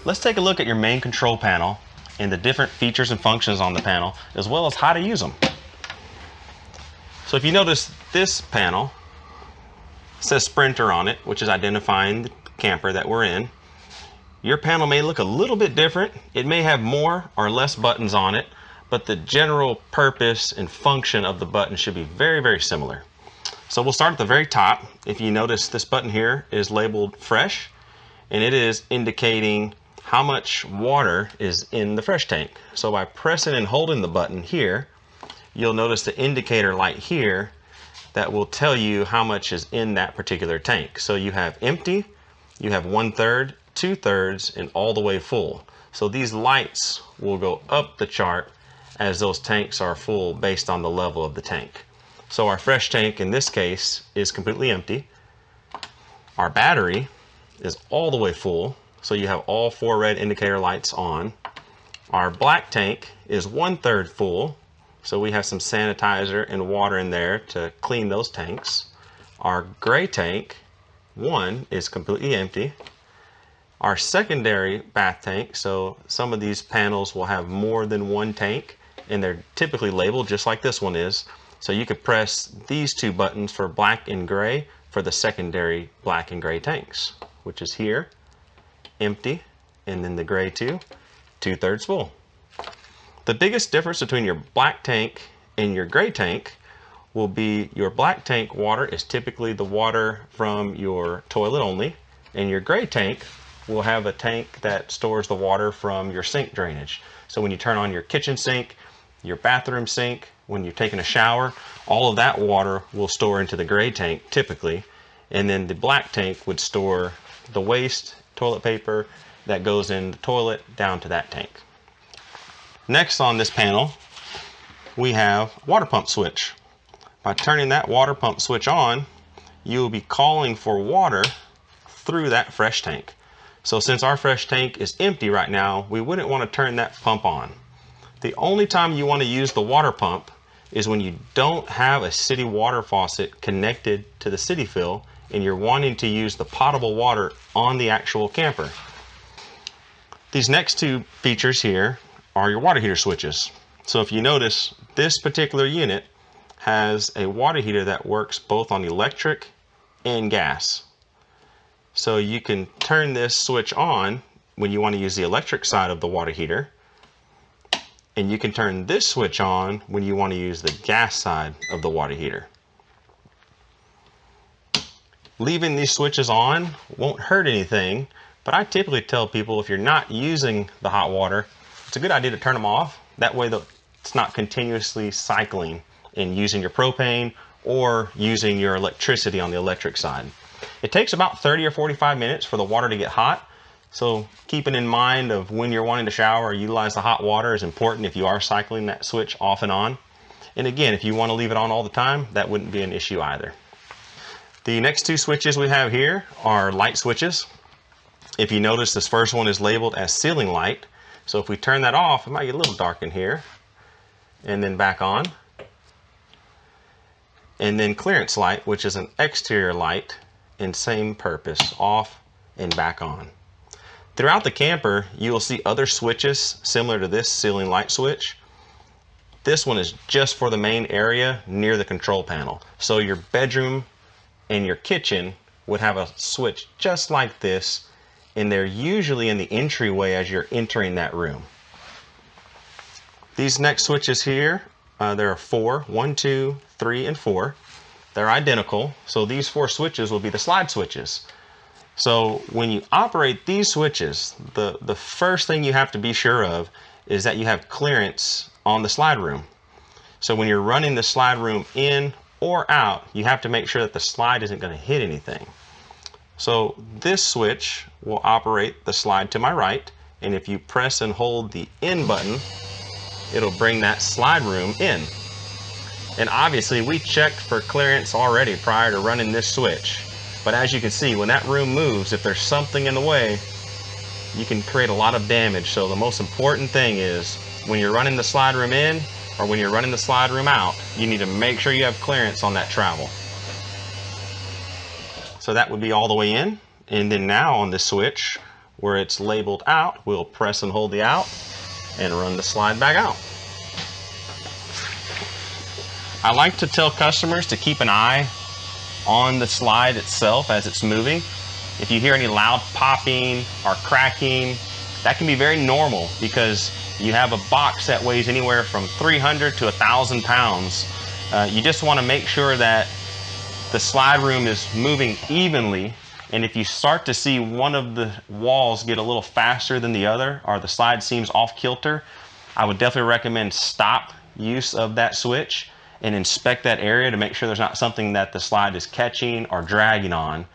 let's take a look at your main control panel and the different features and functions on the panel, as well as how to use them. So if you notice, this panel says Sprinter on it, which is identifying the camper that we're in. Your panel may look a little bit different. It may have more or less buttons on it, but the general purpose and function of the button should be very, very similar. So we'll start at the very top. If you notice, this button here is labeled fresh, and it is indicating how much water is in the fresh tank. So by pressing and holding the button here, you'll notice the indicator light here that will tell you how much is in that particular tank. So you have empty, you have 1/3, 2/3, and all the way full. So these lights will go up the chart as those tanks are full based on the level of the tank. So our fresh tank in this case is completely empty. Our battery is all the way full, so you have all 4 red indicator lights on. Our black tank is 1/3 full, so we have some sanitizer and water in there to clean those tanks. Our gray tank, 1, is completely empty. Our secondary bath tank, so some of these panels will have more than 1 tank, and they're typically labeled just like this one is. So you could press these 2 buttons for black and gray for the secondary black and gray tanks, which is here, empty, and then the gray 2, 2/3 full. The biggest difference between your black tank and your gray tank will be your black tank water is typically the water from your toilet only, and your gray tank will have a tank that stores the water from your sink drainage. So when you turn on your kitchen sink, your bathroom sink, when you're taking a shower, all of that water will store into the gray tank typically, and then the black tank would store the waste, toilet paper that goes in the toilet down to that tank. Next on this panel, we have water pump switch. By turning that water pump switch on, you will be calling for water through that fresh tank. So since our fresh tank is empty right now, we wouldn't want to turn that pump on. The only time you want to use the water pump is when you don't have a city water faucet connected to the city fill and you're wanting to use the potable water on the actual camper. These next 2 features here are your water heater switches. So if you notice, this particular unit has a water heater that works both on electric and gas. So you can turn this switch on when you want to use the electric side of the water heater, and you can turn this switch on when you want to use the gas side of the water heater. Leaving these switches on won't hurt anything, but I typically tell people if you're not using the hot water, it's a good idea to turn them off. That way it's not continuously cycling and using your propane or using your electricity on the electric side. It takes about 30 or 45 minutes for the water to get hot. So keeping in mind of when you're wanting to shower or utilize the hot water is important if you are cycling that switch off and on. And again, if you want to leave it on all the time, that wouldn't be an issue either. The next 2 switches we have here are light switches. If you notice, this first one is labeled as ceiling light. So if we turn that off, it might get a little dark in here. And then back on. And then clearance light, which is an exterior light, and same purpose, off and back on. Throughout the camper, you will see other switches similar to this ceiling light switch. This one is just for the main area near the control panel. So your bedroom and your kitchen would have a switch just like this, and they're usually in the entryway as you're entering that room. These next switches here, there are 4, 1, 2, 3, and 4. They're identical, so these 4 switches will be the slide switches. So when you operate these switches, the first thing you have to be sure of is that you have clearance on the slide room. So when you're running the slide room in or out, you have to make sure that the slide isn't going to hit anything. So this switch will operate the slide to my right, and if you press and hold the in button, it'll bring that slide room in. And obviously we checked for clearance already prior to running this switch. But as you can see, when that room moves, if there's something in the way, you can create a lot of damage. So the most important thing is when you're running the slide room in or when you're running the slide room out, you need to make sure you have clearance on that travel. So that would be all the way in. And then now on this switch, where it's labeled out, we'll press and hold the out and run the slide back out. I like to tell customers to keep an eye on the slide itself as it's moving. If you hear any loud popping or cracking, that can be very normal because you have a box that weighs anywhere from 300 to 1,000 pounds. You just want to make sure that the slide room is moving evenly, and if you start to see one of the walls get a little faster than the other, or the slide seems off kilter, I would definitely recommend stop use of that switch and inspect that area to make sure there's not something that the slide is catching or dragging on.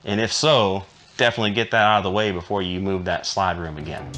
And if so, definitely get that out of the way before you move that slide room again.